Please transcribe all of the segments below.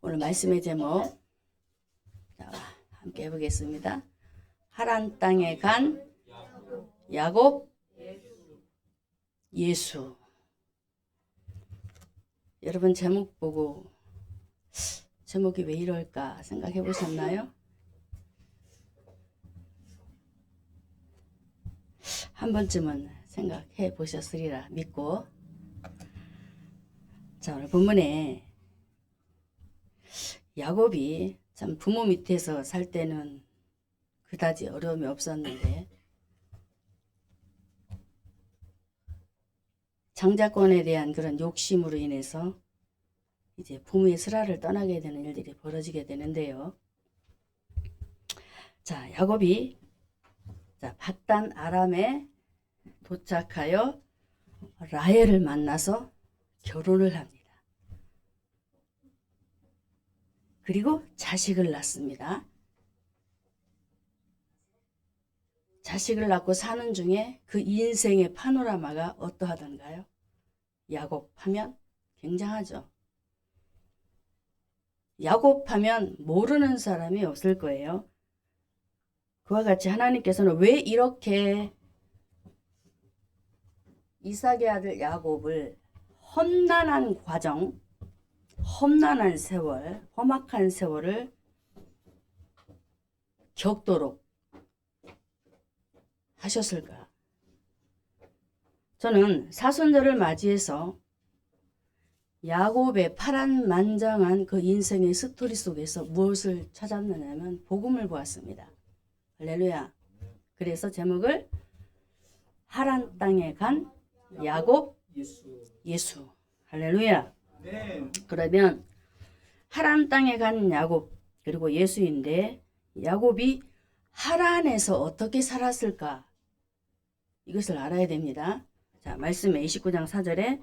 오늘 말씀의 제목 자, 함께 해보겠습니다. 하란 땅에 간 야곱 예수. 여러분 제목 보고 제목이 왜 이럴까 생각해 보셨나요? 한 번쯤은 생각해 보셨으리라 믿고, 자, 오늘 본문에 야곱이 참 부모 밑에서 살 때는 그다지 어려움이 없었는데 장자권에 대한 그런 욕심으로 인해서 이제 부모의 슬하를 떠나게 되는 일들이 벌어지게 되는데요. 자, 야곱이 밧단 아람에 도착하여 라헬을 만나서 결혼을 합니다. 그리고 자식을 낳습니다. 자식을 낳고 사는 중에 그 인생의 파노라마가 어떠하던가요? 야곱 하면 굉장하죠. 야곱 하면 모르는 사람이 없을 거예요. 그와 같이 하나님께서는 왜 이렇게 이삭의 아들 야곱을 험난한 과정, 험난한 세월, 험악한 세월을 겪도록 하셨을까? 저는 사순절을 맞이해서 야곱의 파란만장한 그 인생의 스토리 속에서 무엇을 찾았느냐면 복음을 보았습니다. 할렐루야. 그래서 제목을 하란 땅에 간 야곱 예수. 할렐루야. 그러면 하란 땅에 간 야곱 그리고 예수인데, 야곱이 하란에서 어떻게 살았을까? 이것을 알아야 됩니다. 자, 말씀에 29장 4절에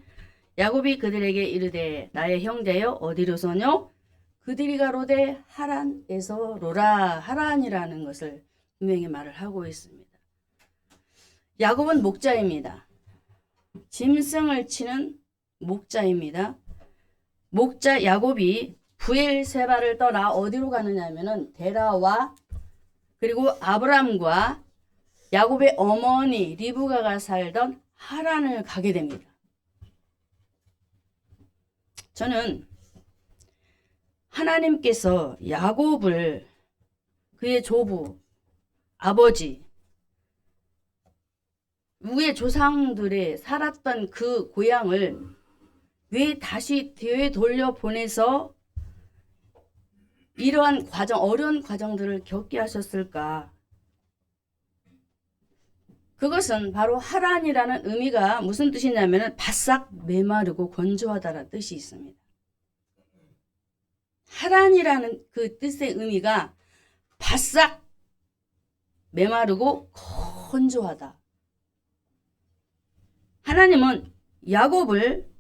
야곱이 그들에게 이르되 나의 형제여 어디로서뇨? 그들이 가로되 하란에서로라. 하란이라는 것을 분명히 말을 하고 있습니다. 야곱은 목자입니다. 짐승을 치는 목자입니다. 목자 야곱이 부엘세바를 떠나 어디로 가느냐 하면은 데라와 그리고 아브람과 야곱의 어머니 리브가가 살던 하란을 가게 됩니다. 저는 하나님께서 야곱을 그의 조부, 아버지, 우리의 조상들이 살았던 그 고향을 왜 다시 되돌려보내서 이러한 과정, 어려운 과정들을 겪게 하셨을까? 그것은 바로 하란이라는 의미가 무슨 뜻이냐면 바싹 메마르고 건조하다라는 뜻이 있습니다. 하란이라는 그 뜻의 의미가 바싹 메마르고 건조하다. 하나님은 야곱을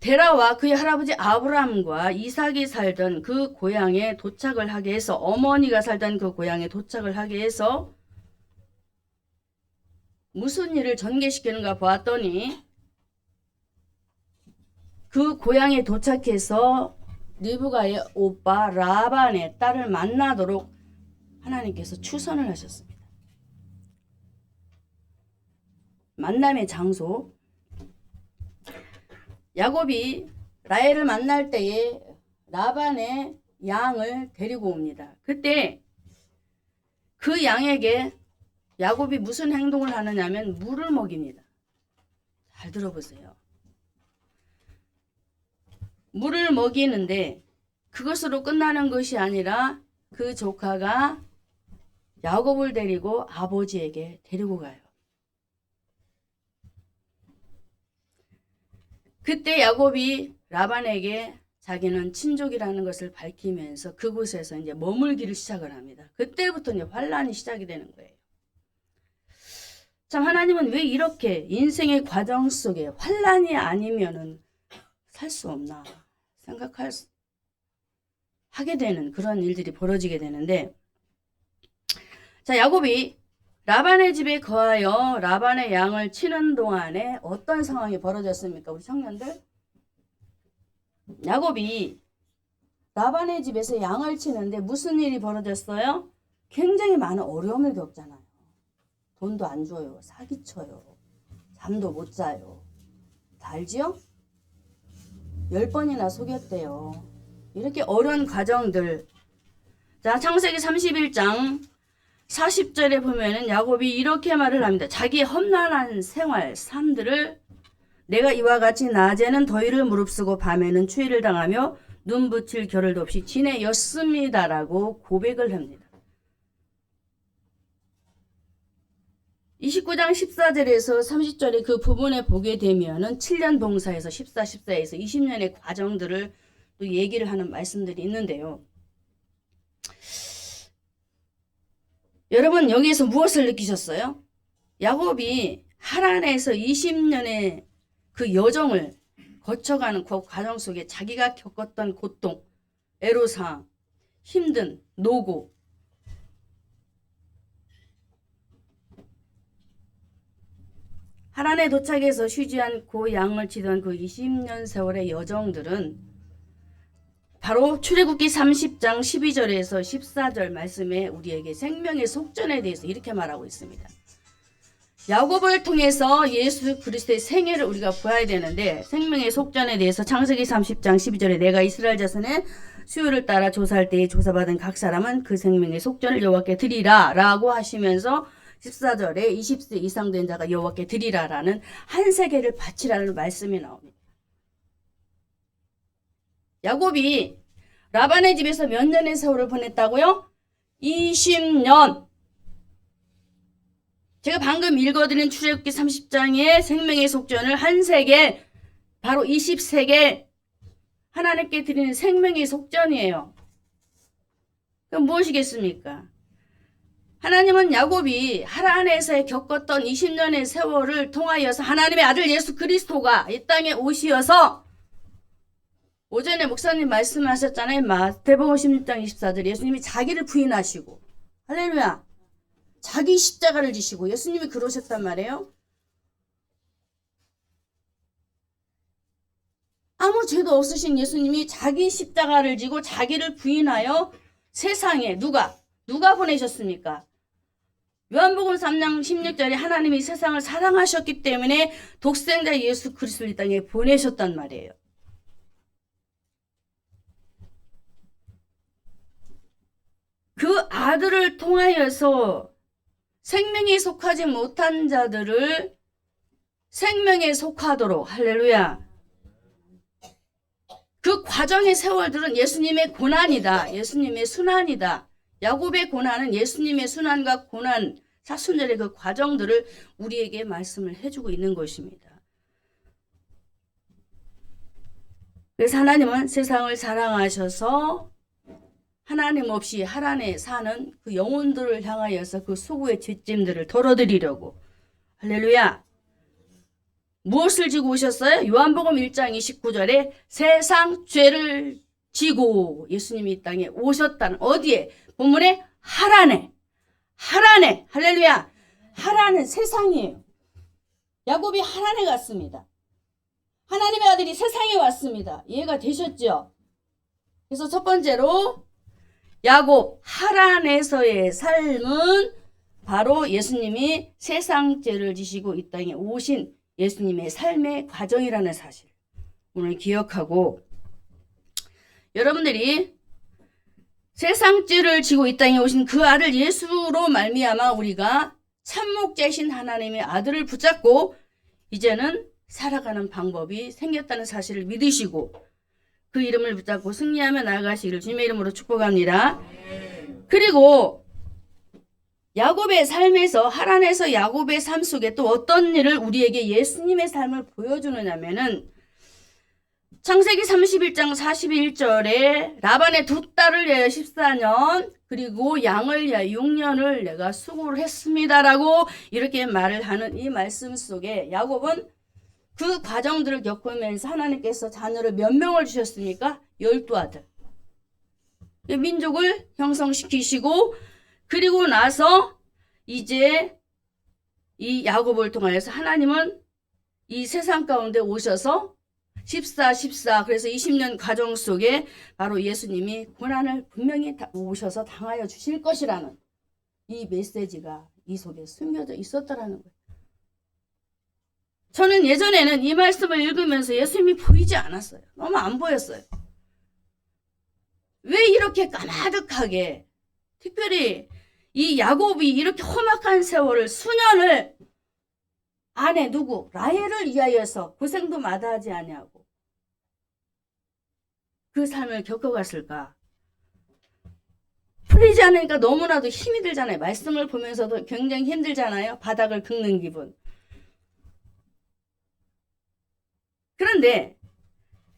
데라와 그의 할아버지 아브람과 이삭이 살던 그 고향에 도착을 하게 해서, 어머니가 살던 그 고향에 도착을 하게 해서 무슨 일을 전개시키는가 보았더니 그 고향에 도착해서 리브가의 오빠 라반의 딸을 만나도록 하나님께서 추선을 하셨습니다. 만남의 장소, 야곱이 라헬을 만날 때에 라반의 양을 데리고 옵니다. 그때 그 양에게 야곱이 무슨 행동을 하느냐면 물을 먹입니다. 잘 들어보세요. 물을 먹이는데 그것으로 끝나는 것이 아니라 그 조카가 야곱을 데리고 아버지에게 데리고 가요. 그때 야곱이 라반에게 자기는 친족이라는 것을 밝히면서 그곳에서 이제 머물기를 시작을 합니다. 그때부터 이제 환란이 시작이 되는 거예요. 참, 하나님은 왜 이렇게 인생의 과정 속에 환란이 아니면은 살 수 없나 하게 되는 그런 일들이 벌어지게 되는데, 자, 야곱이 라반의 집에 거하여 라반의 양을 치는 동안에 어떤 상황이 벌어졌습니까? 우리 청년들, 야곱이 라반의 집에서 양을 치는데 무슨 일이 벌어졌어요? 굉장히 많은 어려움을 겪잖아요. 돈도 안 줘요. 사기쳐요. 잠도 못 자요. 다 알지요? 10번이나 속였대요. 이렇게 어려운 과정들. 자, 창세기 31장 40절에 보면은 야곱이 이렇게 말을 합니다. 자기의 험난한 생활, 삶들을 내가 이와 같이 낮에는 더위를 무릅쓰고 밤에는 추위를 당하며 눈 붙일 겨를도 없이 지내였습니다라고 고백을 합니다. 29장 14절에서 30절에 그 부분에 보게 되면은 7년 봉사에서 14에서 20년의 과정들을 또 얘기를 하는 말씀들이 있는데요. 여러분 여기에서 무엇을 느끼셨어요? 야곱이 하란에서 20년의 그 여정을 거쳐가는 그 과정 속에 자기가 겪었던 고통, 애로사항, 힘든 노고, 하란에 도착해서 쉬지 않고 양을 치던 그 20년 세월의 여정들은 바로 출애굽기 30장 12절에서 14절 말씀에 우리에게 생명의 속전에 대해서 이렇게 말하고 있습니다. 야곱을 통해서 예수 그리스도의 생애를 우리가 보아야 되는데 생명의 속전에 대해서 창세기 30장 12절에 내가 이스라엘 자손의 수요를 따라 조사할 때에 조사받은 각 사람은 그 생명의 속전을 여호와께 드리라 라고 하시면서 14절에 20세 이상 된 자가 여호와께 드리라라는 한 세계를 바치라는 말씀이 나옵니다. 야곱이 라반의 집에서 몇 년의 세월을 보냈다고요? 20년. 제가 방금 읽어드린 출애굽기 30장의 생명의 속전을 한 세계, 바로 20세계 하나님께 드리는 생명의 속전이에요. 그럼 무엇이겠습니까? 하나님은 야곱이 하란에서 겪었던 20년의 세월을 통하여서 하나님의 아들 예수 그리스도가 이 땅에 오시어서 오전에 목사님 말씀하셨잖아요. 마태복음 16장 24절 예수님이 자기를 부인하시고 할렐루야 자기 십자가를 지시고 예수님이 그러셨단 말이에요. 아무 죄도 없으신 예수님이 자기 십자가를 지고 자기를 부인하여 세상에 누가 보내셨습니까? 요한복음 3장 16절에 하나님이 세상을 사랑하셨기 때문에 독생자 예수 그리스도를 이 땅에 보내셨단 말이에요. 그 아들을 통하여서 생명에 속하지 못한 자들을 생명에 속하도록 할렐루야. 그 과정의 세월들은 예수님의 고난이다. 예수님의 순환이다. 야곱의 고난은 예수님의 순환과 고난, 사순절의 그 과정들을 우리에게 말씀을 해주고 있는 것입니다. 그래서 하나님은 세상을 사랑하셔서 하나님 없이 하란에 사는 그 영혼들을 향하여서 그 수고의 죄짐들을 덜어드리려고 할렐루야. 무엇을 지고 오셨어요? 요한복음 1장 29절에 세상 죄를 지고 예수님이 이 땅에 오셨다는 어디에? 본문에 하란에 할렐루야. 하란은 세상이에요. 야곱이 하란에 갔습니다. 하나님의 아들이 세상에 왔습니다. 이해가 되셨죠? 그래서 첫 번째로 야곱 하란에서의 삶은 바로 예수님이 세상 죄를 지시고 이 땅에 오신 예수님의 삶의 과정이라는 사실 오늘 기억하고 여러분들이 세상 죄를 지고 이 땅에 오신 그 아들 예수로 말미암아 우리가 참목자이신 하나님의 아들을 붙잡고 이제는 살아가는 방법이 생겼다는 사실을 믿으시고 그 이름을 붙잡고 승리하며 나아가시기를 주님의 이름으로 축복합니다. 그리고 야곱의 삶에서 하란에서 야곱의 삶 속에 또 어떤 일을 우리에게 예수님의 삶을 보여주느냐면은 창세기 31장 41절에 라반의 두 딸을 위하여 14년 그리고 양을 위하여 6년을 내가 수고를 했습니다라고 이렇게 말을 하는 이 말씀 속에 야곱은 그 과정들을 겪으면서 하나님께서 자녀를 몇 명을 주셨습니까? 12아들. 민족을 형성시키시고 그리고 나서 이제 이 야곱을 통하여서 하나님은 이 세상 가운데 오셔서 14. 그래서 20년 과정 속에 바로 예수님이 고난을 분명히 오셔서 당하여 주실 것이라는 이 메시지가 이 속에 숨겨져 있었더라는 거예요. 저는 예전에는 이 말씀을 읽으면서 예수님이 보이지 않았어요. 너무 안 보였어요. 왜 이렇게 까마득하게, 특별히 이 야곱이 이렇게 험악한 세월을 수년을 아내 누구 라헬을 위하여서 고생도 마다하지 아니하고 그 삶을 겪어갔을까? 풀리지 않으니까 너무나도 힘이 들잖아요. 말씀을 보면서도 굉장히 힘들잖아요. 바닥을 긁는 기분. 그런데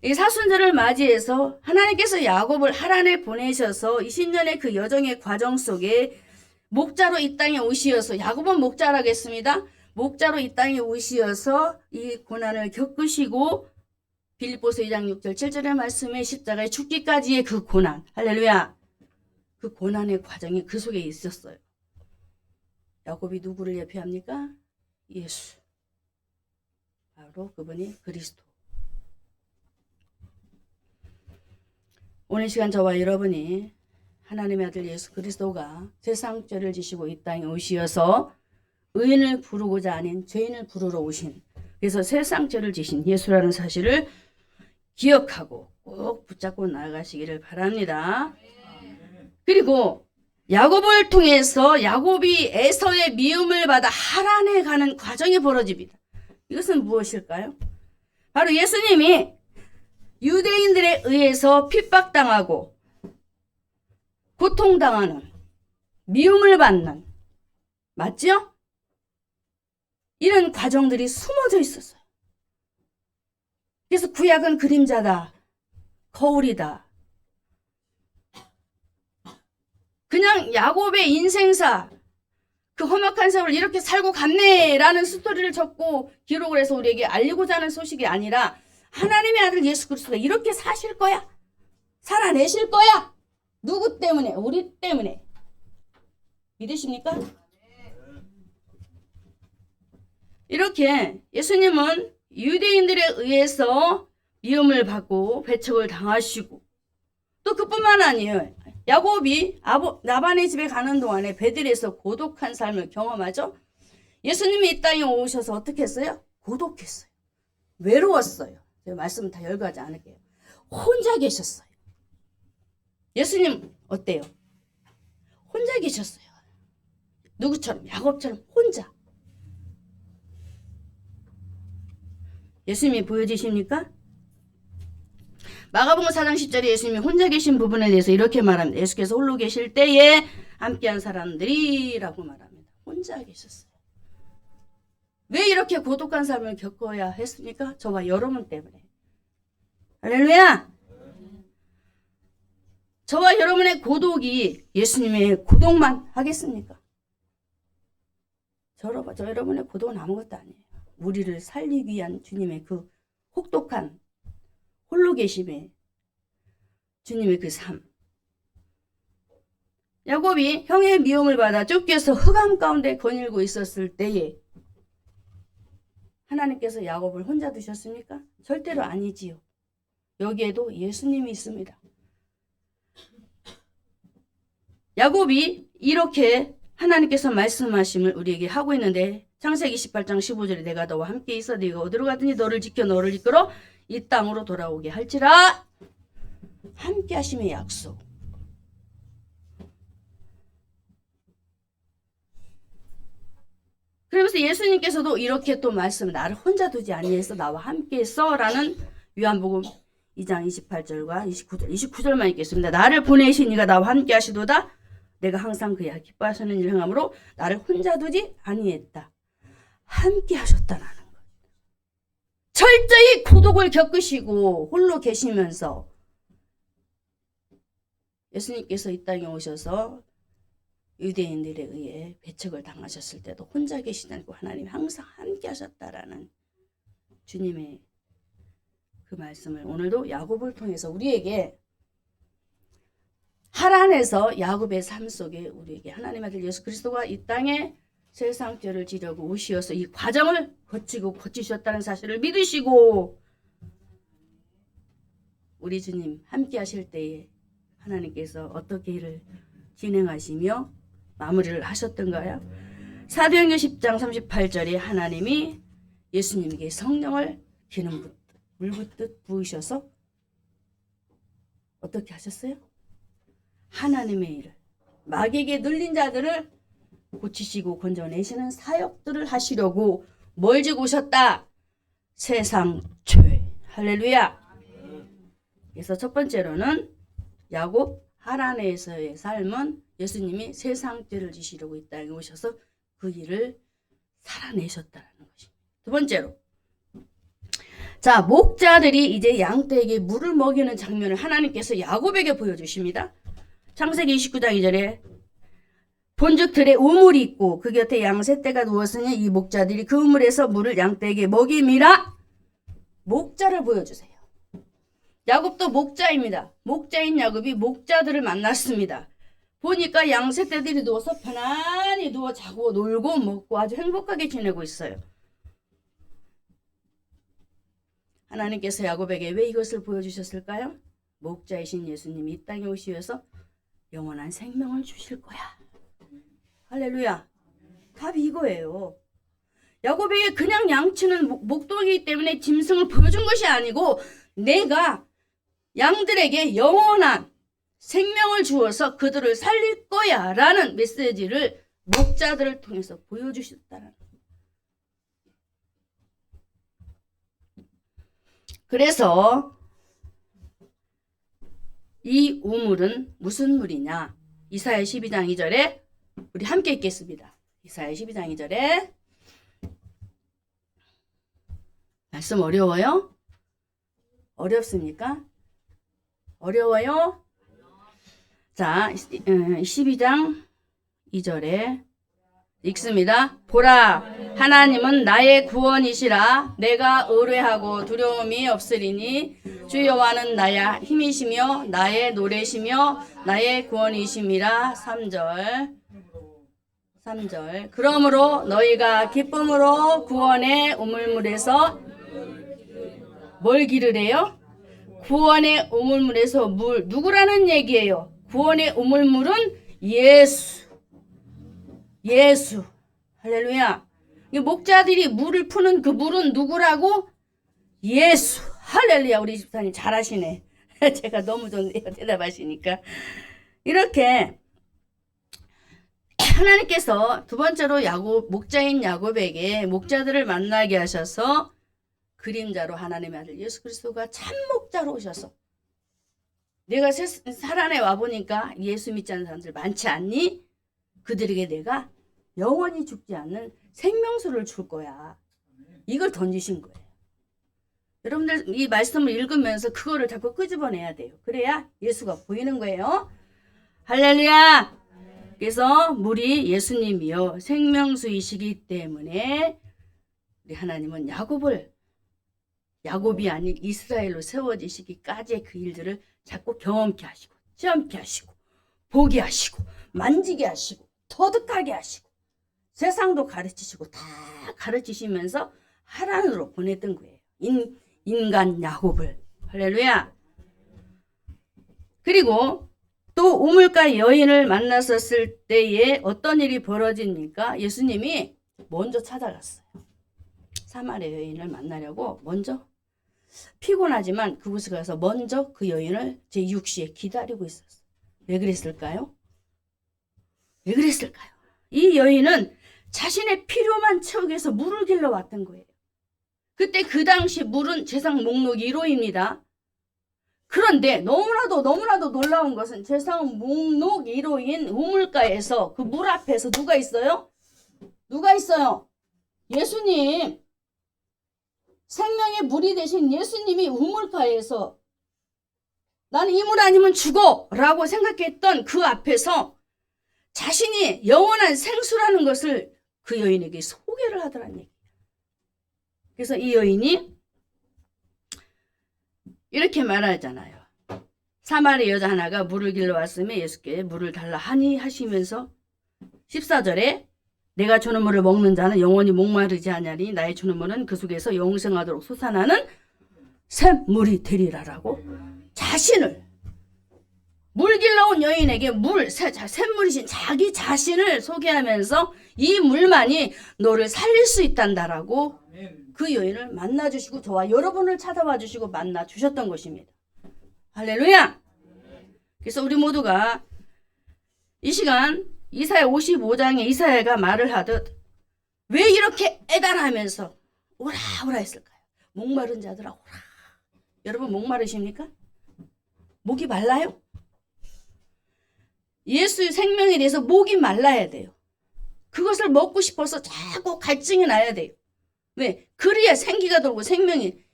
이 사순절을 맞이해서 하나님께서 야곱을 하란에 보내셔서 20년의 그 여정의 과정 속에 목자로 이 땅에 오시어서, 야곱은 목자라겠습니다. 목자로 이 땅에 오시어서 이 고난을 겪으시고 빌립보서 2장 6절 7절의 말씀에 십자가에 죽기까지의 그 고난, 할렐루야, 그 고난의 과정이 그 속에 있었어요. 야곱이 누구를 예표합니까? 예수. 바로 그분이 그리스도. 오늘 시간 저와 여러분이 하나님의 아들 예수 그리스도가 세상 죄를 지시고 이 땅에 오시어서 의인을 부르고자 아닌 죄인을 부르러 오신, 그래서 세상 죄를 지신 예수라는 사실을 기억하고 꼭 붙잡고 나아가시기를 바랍니다. 그리고 야곱을 통해서 야곱이 에서의 미움을 받아 하란에 가는 과정이 벌어집니다. 이것은 무엇일까요? 바로 예수님이 유대인들에 의해서 핍박당하고 고통당하는, 미움을 받는, 맞죠? 이런 과정들이 숨어져 있었어요. 그래서 구약은 그림자다, 거울이다. 그냥 야곱의 인생사, 그 험악한 세월을 이렇게 살고 갔네라는 스토리를 적고 기록을 해서 우리에게 알리고자 하는 소식이 아니라 하나님의 아들 예수 그리스도가 이렇게 사실 거야. 살아내실 거야. 누구 때문에? 우리 때문에. 믿으십니까? 이렇게 예수님은 유대인들에 의해서 미움을 받고 배척을 당하시고, 또 그뿐만 아니에요. 야곱이 라반의 집에 가는 동안에 베들에서 고독한 삶을 경험하죠. 예수님이 이 땅에 오셔서 어떻게 했어요? 고독했어요. 외로웠어요. 제가 말씀 다 열거하지 않을게요. 혼자 계셨어요. 예수님 어때요? 혼자 계셨어요. 누구처럼? 야곱처럼 혼자. 예수님이 보여지십니까? 마가복음 4장 10절에 예수님이 혼자 계신 부분에 대해서 이렇게 말합니다. 예수께서 홀로 계실 때에 함께한 사람들이 라고 말합니다. 혼자 계셨어요. 왜 이렇게 고독한 삶을 겪어야 했습니까? 저와 여러분 때문에. 할렐루야! 저와 여러분의 고독이 예수님의 고독만 하겠습니까? 저 여러분의 고독은 아무것도 아니에요. 우리를 살리기 위한 주님의 그 혹독한 홀로 계심에 주님의 그 삶. 야곱이 형의 미움을 받아 쫓겨서 흑암 가운데 거닐고 있었을 때에 하나님께서 야곱을 혼자 두셨습니까? 절대로 아니지요. 여기에도 예수님이 있습니다. 야곱이 이렇게 하나님께서 말씀하심을 우리에게 하고 있는데, 창세기 28장 15절에 내가 너와 함께 있어 네가 어디로 가든지 너를 지켜 너를 이끌어 이 땅으로 돌아오게 할지라, 함께 하심의 약속. 그러면서 예수님께서도 이렇게 또 말씀, 나를 혼자 두지 아니해서 나와 함께 있어 라는 요한복음 2장 28절과 29절만 읽겠습니다. 나를 보내신 이가 나와 함께 하시도다. 내가 항상 그야 기뻐하시는 일 행함으로 나를 혼자 두지 아니했다. 함께 하셨다는 것. 철저히 고독을 겪으시고 홀로 계시면서 예수님께서 이 땅에 오셔서 유대인들에 의해 배척을 당하셨을 때도 혼자 계시다고 하나님이 항상 함께 하셨다라는 주님의 그 말씀을 오늘도 야곱을 통해서 우리에게, 하란에서 야곱의 삶 속에 우리에게 하나님의 아들 예수 그리스도가 이 땅에 세상 죄를 지려고 오시어서 이 과정을 거치셨다는 사실을 믿으시고 우리 주님 함께 하실 때에 하나님께서 어떻게 일을 진행하시며 마무리를 하셨던가요? 사도행전 10장 38절에 하나님이 예수님에게 성령을 기름 붓듯 물 붓듯 부으셔서 어떻게 하셨어요? 하나님의 일을 마귀에게 눌린 자들을 고치시고 건져내시는 사역들을 하시려고 뭘 지고 오셨다? 세상 죄. 할렐루야. 그래서 첫 번째로는 야곱 하란에서의 삶은 예수님이 세상 죄를 지시려고 이 땅에 오셔서 그 일을 살아내셨다는 것입니다. 두 번째로, 자, 목자들이 이제 양떼에게 물을 먹이는 장면을 하나님께서 야곱에게 보여주십니다. 창세기 29장 2절에 본즉 들에 우물이 있고 그 곁에 양 세 떼가 누웠으니 이 목자들이 그 우물에서 물을 양떼에게 먹임이라. 목자를 보여주세요. 야곱도 목자입니다. 목자인 야곱이 목자들을 만났습니다. 보니까 양 세 떼들이 누워서 편안히 누워 자고 놀고 먹고 아주 행복하게 지내고 있어요. 하나님께서 야곱에게 왜 이것을 보여주셨을까요? 목자이신 예수님이 이 땅에 오시어서 영원한 생명을 주실 거야. 할렐루야. 답이 이거예요. 야곱에게 그냥 양치는 목동이기 때문에 짐승을 보여준 것이 아니고 내가 양들에게 영원한 생명을 주어서 그들을 살릴 거야 라는 메시지를 목자들을 통해서 보여주셨다는 거예요. 그래서 이 우물은 무슨 물이냐? 이사야 12장 2절에 우리 함께 읽겠습니다. 이사야 12장 2절에 말씀 어려워요? 어렵습니까? 어려워요? 자, 12장 2절에 읽습니다. 보라, 하나님은 나의 구원이시라. 내가 의뢰하고 두려움이 없으리니 주 여호와는 나의 힘이시며 나의 노래시며 나의 구원이심이라. 3절. 그러므로 너희가 기쁨으로 구원의 우물물에서 뭘 기르래요? 구원의 우물물에서 물. 누구라는 얘기예요? 구원의 우물물은 예수. 할렐루야. 목자들이 물을 푸는 그 물은 누구라고? 예수. 할렐루야. 우리 집사님 잘하시네. 제가 너무 좋네요. 대답하시니까. 이렇게 하나님께서 두 번째로 목자인 야곱에게 목자들을 만나게 하셔서 그림자로 하나님의 아들 예수 그리스도가 참 목자로 오셔서 내가 살아내 와보니까 예수 믿지 않는 사람들 많지 않니? 그들에게 내가 영원히 죽지 않는 생명수를 줄 거야. 이걸 던지신 거예요. 여러분들 이 말씀을 읽으면서 그거를 자꾸 끄집어내야 돼요. 그래야 예수가 보이는 거예요. 할렐루야. 그래서 물이 예수님이요 생명수이시기 때문에 우리 하나님은 야곱이 아닌 이스라엘로 세워지시기까지의 그 일들을 자꾸 경험케 하시고 체험케 하시고 보게 하시고 만지게 하시고 터득하게 하시고 세상도 가르치시고 다 가르치시면서 하란으로 보냈던 거예요. 인간 야곱을. 할렐루야. 그리고 또 우물가 여인을 만났었을 때에 어떤 일이 벌어집니까? 예수님이 먼저 찾아갔어요. 사마리아 여인을 만나려고 먼저 피곤하지만 그곳에 가서 먼저 그 여인을 제6시에 기다리고 있었어요. 왜 그랬을까요? 이 여인은 자신의 필요만 채우기 위해서 물을 길러 왔던 거예요. 그때 그 당시 물은 제상 목록 1호입니다. 그런데 너무나도 놀라운 것은 제상 목록 1호인 우물가에서 그 물 앞에서 누가 있어요? 예수님. 생명의 물이 되신 예수님이 우물가에서 나는 이 물 아니면 죽어 라고 생각했던 그 앞에서 자신이 영원한 생수라는 것을 그 여인에게 소개를 하더란 얘기예요. 그래서 이 여인이 이렇게 말하잖아요. 사마리아 여자 하나가 물을 길러 왔으며 예수께 물을 달라 하니 하시면서 14절에 내가 주는 물을 먹는 자는 영원히 목마르지 아니하니 나의 주는 물은 그 속에서 영생하도록 솟아나는 샘물이 되리라라고 자신을 물길러 온 여인에게 샘물이신 자기 자신을 소개하면서 이 물만이 너를 살릴 수 있단다라고 그 여인을 만나주시고 저와 여러분을 찾아와 주시고 만나주셨던 것입니다. 할렐루야. 그래서 우리 모두가 이 시간 이사야 55장에 이사야가 말을 하듯 왜 이렇게 애달하면서 오라 오라 했을까요? 목마른 자들아 오라. 여러분 목마르십니까? 목이 말라요? 예수의 생명에 대해서 목이 말라야 돼요. 그것을 먹고 싶어서 자꾸 갈증이 나야 돼요. 왜? 그래야 생기가 돌고 생명이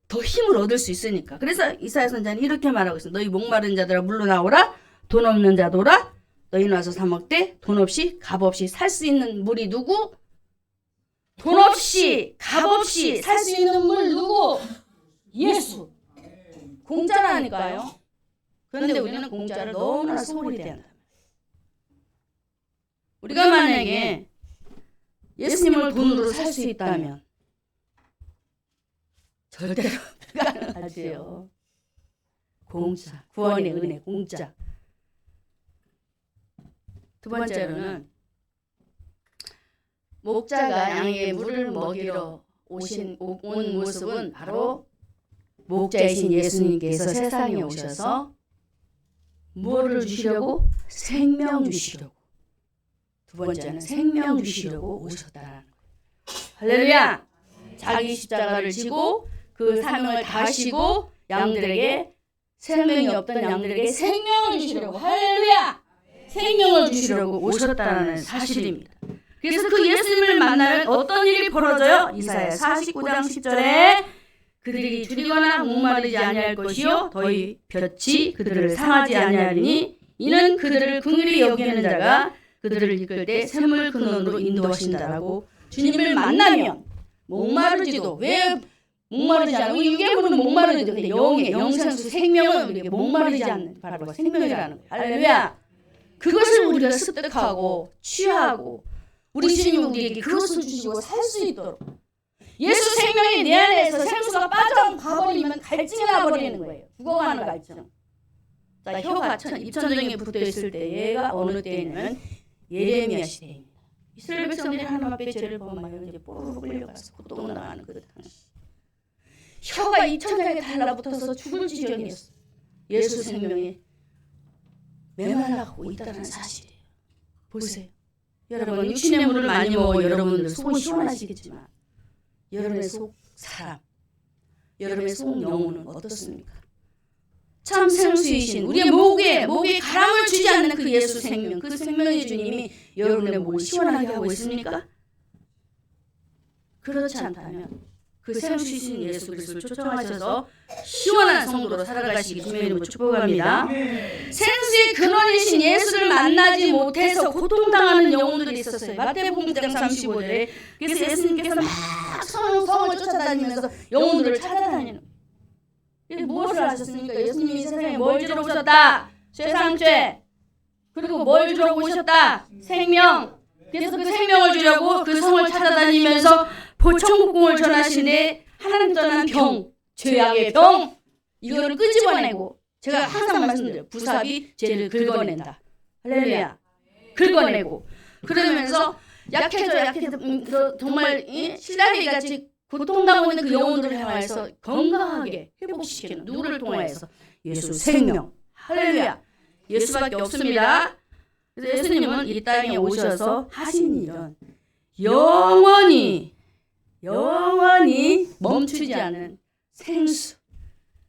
더 힘을 얻을 수 있으니까. 그래서 이사야 선지자는 이렇게 말하고 있어요. 너희 목마른 자들아 물러 나오라. 돈 없는 자도 오라. 너희는 와서 사 먹되 돈 없이 값 없이 살 수 있는 물이 누구? 돈 없이 값 없이 살 수 있는 물 누구? 예수. 공짜라니까요. 그런데 우리는 공짜를 너무나 소홀히 대한다. 우리가 만약에 예수님을 돈으로 살 수 있다면 절대로 불가능하지요. 공짜, 구원의 은혜, 공짜. 두 번째로는 목자가 양에게 물을 먹이러 온 모습은 바로 목자이신 예수님께서 세상에 오셔서 무엇을 주시려고? 생명 주시려고. 두 번째는 생명 주시려고 오셨다라는 거예요. 할렐루야. 자기 십자가를 지고 그 사명을 다하시고 양들에게 생명이 없던 양들에게 생명을 주시려고 할렐루야. 생명을 주시려고 오셨다는 사실입니다. 그래서 그 예수님을 만나면 어떤 일이 벌어져요? 이사야 49장 10절에 그들이 줄이거나 목마르지 아니할 것이요 더위 볕이 그들을 상하지 아니하리니 이는 그들을 긍휼히 여기는 자가 그들을 이끌 때 샘물 근원으로 인도하신다라고. 주님을 만나면 목마르지도 왜 목마르지 않고 유괴물은 목마르지도 근데 영의 영생수 생명은 우리에게 목마르지 않는 바로 생명이라는 거예요. 할렐루야. 그것을 우리가 습득하고 취하고 우리 주님이 우리에게 그것을 주시고 살 수 있도록 예수 생명이 내 안에서 생수가 빠져가버리면 갈증이 나버리는 거예요. 죽어가는 갈증. 자, 혀가 입천정에 붙어 있을 때 얘가 어느 때냐면 예레미야 시대입니다. 이스라엘 백성들이 하나님 앞에 죄를 범하여 이제 뽀로로 끌려가서 고통당하는 그 당시 혀가 입천장에 달라붙어서 죽을 지경이었어요. 예수 생명에 메말라고 있다는 사실이에요. 보세요. 여러분 육신의 물을 많이 먹어 여러분들 속은 시원하시겠지만 여러분의 속 사람, 여러분의 속 영혼은 어떻습니까? 참 생수이신 우리의 목에 가람을 주지 않는 그 예수 생명, 그 생명의 주님이 여러분의 목을 시원하게 하고 있습니까? 그렇지 않다면 그 생수이신 예수 그리스도를 초청하셔서 시원한 성도로 살아가시기 주님의 이름으로 축복합니다. 생수의 근원이신 예수를 만나지 못해서 고통당하는 영혼들이 있었어요. 마태복음 5장 35절에 그래서 예수님께서 막 성을 쫓아다니면서 영혼들을 찾아다니는 무엇을 하셨습니까? 예수님이 세상에 뭘 주러 오셨다? 세상죄. 그리고 뭘 주러 오셨다? 생명. 그래서 그 생명을 주려고 그 성을 찾아다니면서 천국공을 전하시는데 하나님 떠난 병, 죄악의 병 이거를 끄집어내고 제가 항상 말씀드려요. 부삽이 죄를 긁어낸다. 할렐루야. 긁어내고 그러면서 약해져 정말 신라기 같이 고통당하고 있는 그 영혼들을 향해서 건강하게 회복시키는 누구를 통하여서 예수 생명. 할렐루야. 예수밖에 없습니다. 그래서 예수님은 이 땅에 오셔서 하신 일은 영원히 멈추지 않은 생수.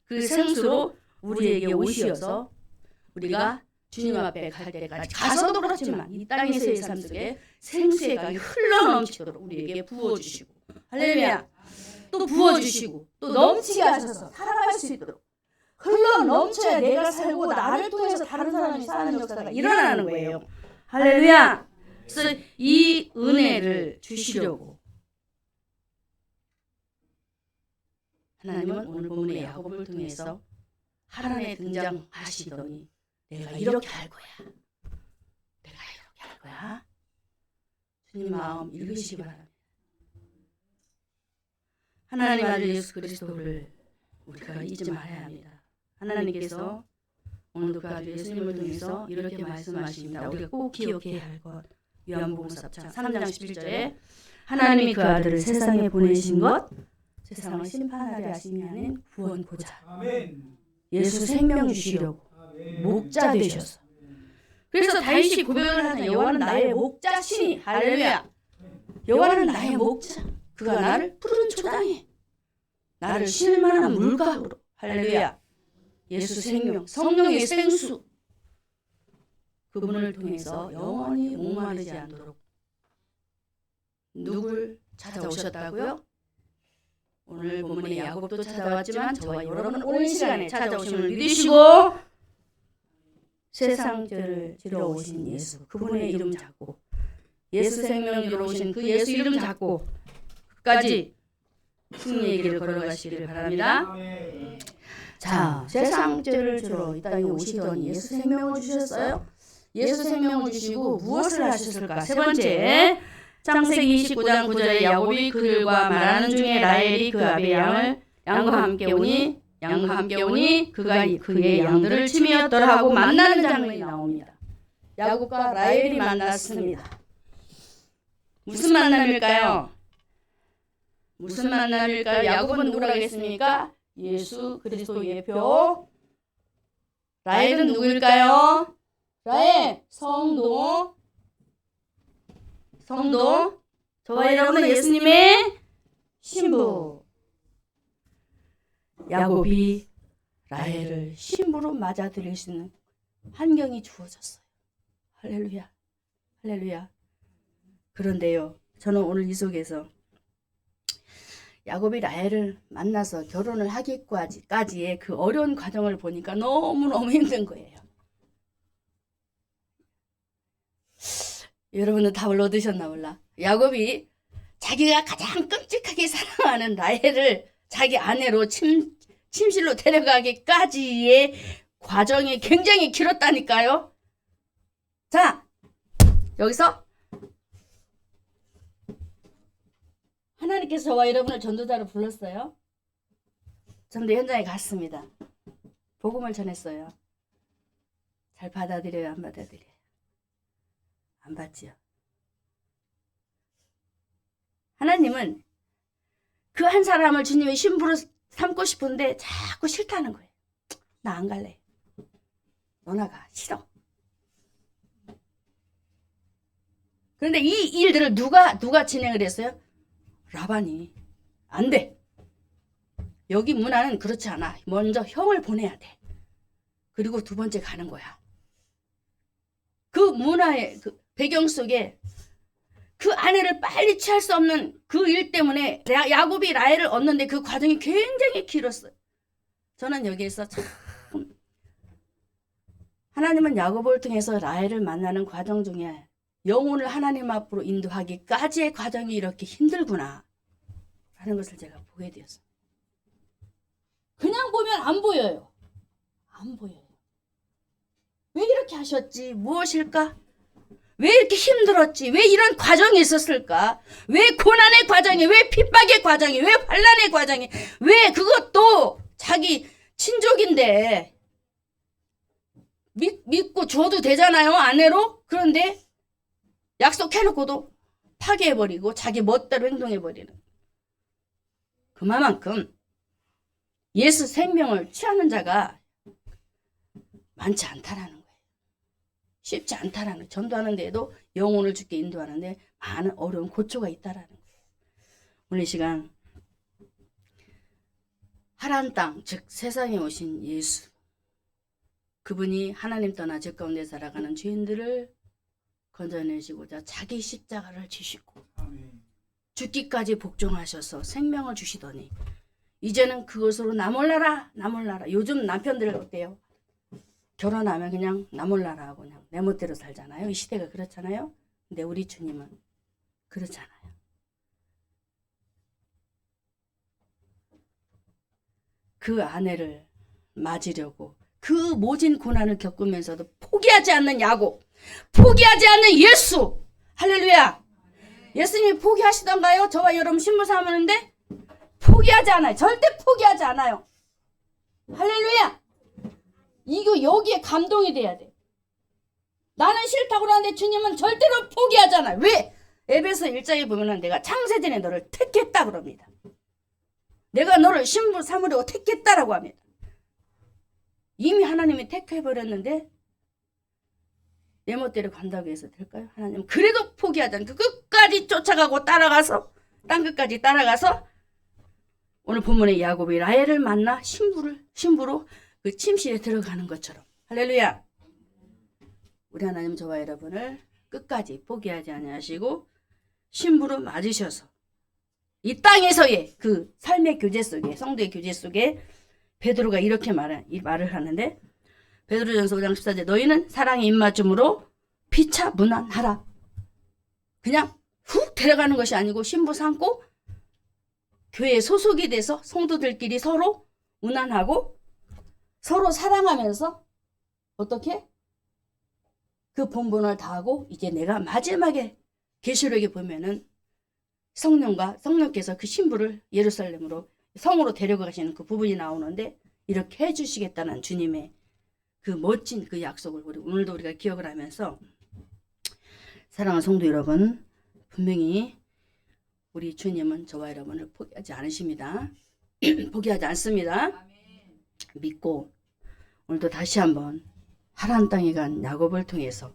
그 생수로 우리에게 오시어서 우리가 주님 앞에 갈 때까지 가서도 그렇지만 이 땅에서의 삶 속에 생수의 강이 흘러넘치도록 우리에게 부어주시고 할렐루야. 또 부어주시고 또 넘치게 하셔서 살아갈 수 있도록 흘러넘쳐야 내가 살고 나를 통해서 다른 사람이 사는 역사가 일어나는 거예요. 할렐루야. 그래서 이 은혜를 주시려고 하나님은 오늘 본문의 야곱을 통해서 하란에 등장하시더니 내가 이렇게 할 거야. 내가 이렇게 할 거야. 주님 마음 읽으시기 바랍니다. 하나님 아들 예수 그리스도를 우리가 잊지 말아야 합니다. 하나님께서 오늘도 그 아들 예수님을 통해서 이렇게 말씀하십니다. 우리가 꼭 기억해야 할 것. 요한복음 3장 11절에 하나님이 그 아들을 세상에 보내신 것 세상을 심판하려 하심이 아닌 구원고자. 예수 생명 주시려고 목자 되셨어. 그래서 다윗이 고백을 하는 여호와는 나의 목자시니 할렐루야. 여호와는 나의 목자. 그가 나를 푸른 초당에 나를 쉴만한 물가로 할렐루야. 예수 생명 성령의 생수 그분을 통해서 영원히 목마르지 않도록 누굴 찾아오셨다고요? 오늘 본문에 야곱도 찾아왔지만 저와 여러분은 오늘 시간에 찾아오심을 믿으시고 세상 죄를 지러 오신 예수 그분의 이름 잡고 예수 생명 주러 오신 그 예수 이름 잡고 끝까지 승리의 길을 걸어가시기를 바랍니다. 자, 세상 죄를 지러 이 땅에 오시더니 예수 생명을 주셨어요. 예수 생명을 주시고 무엇을 하셨을까? 세 번째 창세기 29장 9절에 야곱이 그들과 말하는 중에 라헬이 그 아비의 양과 함께 오니 그가 그의 양들을 치미었더라 하고 만나는 장면이 나옵니다. 야곱과 라헬이 만났습니다. 무슨 만남일까요? 무슨 만남일까요? 야곱은 누구라고 했습니까? 예수 그리스도의 표. 라헬은 누구일까요? 라헬 성도. 저와 여러분은 예수님의 신부. 야곱이 라헬을 신부로 맞아들일 수 있는 환경이 주어졌어요. 할렐루야. 할렐루야. 그런데요, 저는 오늘 이 속에서 야곱이 라헬을 만나서 결혼을 하기까지의 그 어려운 과정을 보니까 너무너무 힘든 거예요. 여러분은 답을 얻으셨나 몰라. 야곱이 자기가 가장 끔찍하게 사랑하는 라헬을 자기 아내로 침실로 데려가기까지의 과정이 굉장히 길었다니까요. 자, 여기서 하나님께서 저와 여러분을 전도자로 불렀어요. 전도 현장에 갔습니다. 복음을 전했어요. 잘 받아들여요, 안 받아들여요? 안 받지요. 하나님은 그 한 사람을 주님의 신부로 삼고 싶은데 자꾸 싫다는 거예요. 나 안 갈래. 너나 가. 싫어. 그런데 이 일들을 누가 진행을 했어요? 라반이. 안 돼. 여기 문화는 그렇지 않아. 먼저 형을 보내야 돼. 그리고 두 번째 가는 거야. 그 문화의 그 배경 속에 그 아내를 빨리 취할 수 없는 그 일 때문에 야곱이 라헬을 얻는데 그 과정이 굉장히 길었어요. 저는 여기에서 참 하나님은 야곱을 통해서 라헬을 만나는 과정 중에 영혼을 하나님 앞으로 인도하기까지의 과정이 이렇게 힘들구나 라는 것을 제가 보게 되었어요. 그냥 보면 안 보여요. 안 보여요. 왜 이렇게 하셨지? 무엇일까? 왜 이렇게 힘들었지? 왜 이런 과정이 있었을까? 왜 고난의 과정이, 왜 핍박의 과정이, 왜 환난의 과정이, 왜 그것도 자기 친족인데 믿고 줘도 되잖아요, 아내로? 그런데 약속해놓고도 파괴해버리고 자기 멋대로 행동해버리는. 그만큼 예수 생명을 취하는 자가 많지 않다라는 거예요. 쉽지 않다라는, 전도하는 데에도 영혼을 주께 인도하는데 많은 어려운 고초가 있다라는 거예요. 오늘 이 시간 하란 땅, 즉 세상에 오신 예수, 그분이 하나님 떠나 죄 가운데 살아가는 죄인들을 건져내시고자 자기 십자가를 지시고 죽기까지 복종하셔서 생명을 주시더니 이제는 그것으로 나 몰라라. 요즘 남편들 어때요? 결혼하면 그냥 나 몰라라 하고 그냥 내 멋대로 살잖아요. 이 시대가 그렇잖아요. 근데 우리 주님은 그렇잖아요. 그 아내를 맞으려고 그 모진 고난을 겪으면서도 포기하지 않는 야곱, 포기하지 않는 예수. 할렐루야. 예수님이 포기하시던가요? 저와 여러분 신부 삼으는데 포기하지 않아요. 절대 포기하지 않아요. 할렐루야. 이거 여기에 감동이 돼야 돼. 나는 싫다고 그러는데 주님은 절대로 포기하잖아요. 왜? 에베소 1장에 보면은 내가 창세전에 너를 택했다 그럽니다. 내가 너를 신부 삼으려고 택했다라고 합니다. 이미 하나님이 택해버렸는데 내 멋대로 간다고 해서 될까요? 하나님 그래도 포기하지 않고 끝까지 쫓아가고 따라가서 땅끝까지 따라가서 오늘 본문의 야곱이 라헬을 만나 신부로 그 침실에 들어가는 것처럼 할렐루야. 우리 하나님 저와 여러분을 끝까지 포기하지 아니하시고 신부로 맞으셔서 이 땅에서의 그 삶의 교제 속에 성도의 교제 속에 베드로가 이렇게 말을 하는데 베드로전서 5장 14절 너희는 사랑의 입맞춤으로 피차 문안하라. 그냥 훅 데려가는 것이 아니고 신부 삼고 교회에 소속이 돼서 성도들끼리 서로 문안하고 서로 사랑하면서 어떻게? 그 본분을 다하고 이제 내가 마지막에 계시록에 보면은 성령께서 그 신부를 예루살렘으로 성으로 데려가시는 그 부분이 나오는데 이렇게 해주시겠다는 주님의 그 멋진 그 약속을 오늘도 우리가 기억을 하면서 사랑하는 성도 여러분 분명히 우리 주님은 저와 여러분을 포기하지 않으십니다. 포기하지 않습니다. 믿고 오늘도 다시 한번 하란 땅에 간 야곱을 통해서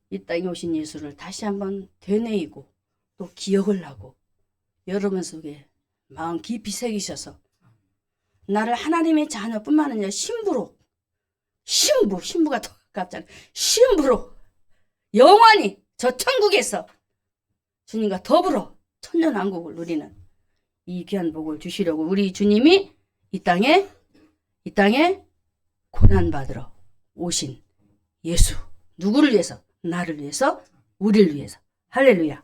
이 땅에 오신 예수를 다시 한번 되뇌이고 또 기억을 하고 여러분 속에 마음 깊이 새기셔서 나를 하나님의 자녀뿐만 아니라 신부가 더 가깝잖아요. 신부로 영원히 저 천국에서 주님과 더불어 천년왕국을 누리는 이 귀한 복을 주시려고 우리 주님이 이 땅에 고난받으러 오신 예수 누구를 위해서? 나를 위해서 우리를 위해서 할렐루야.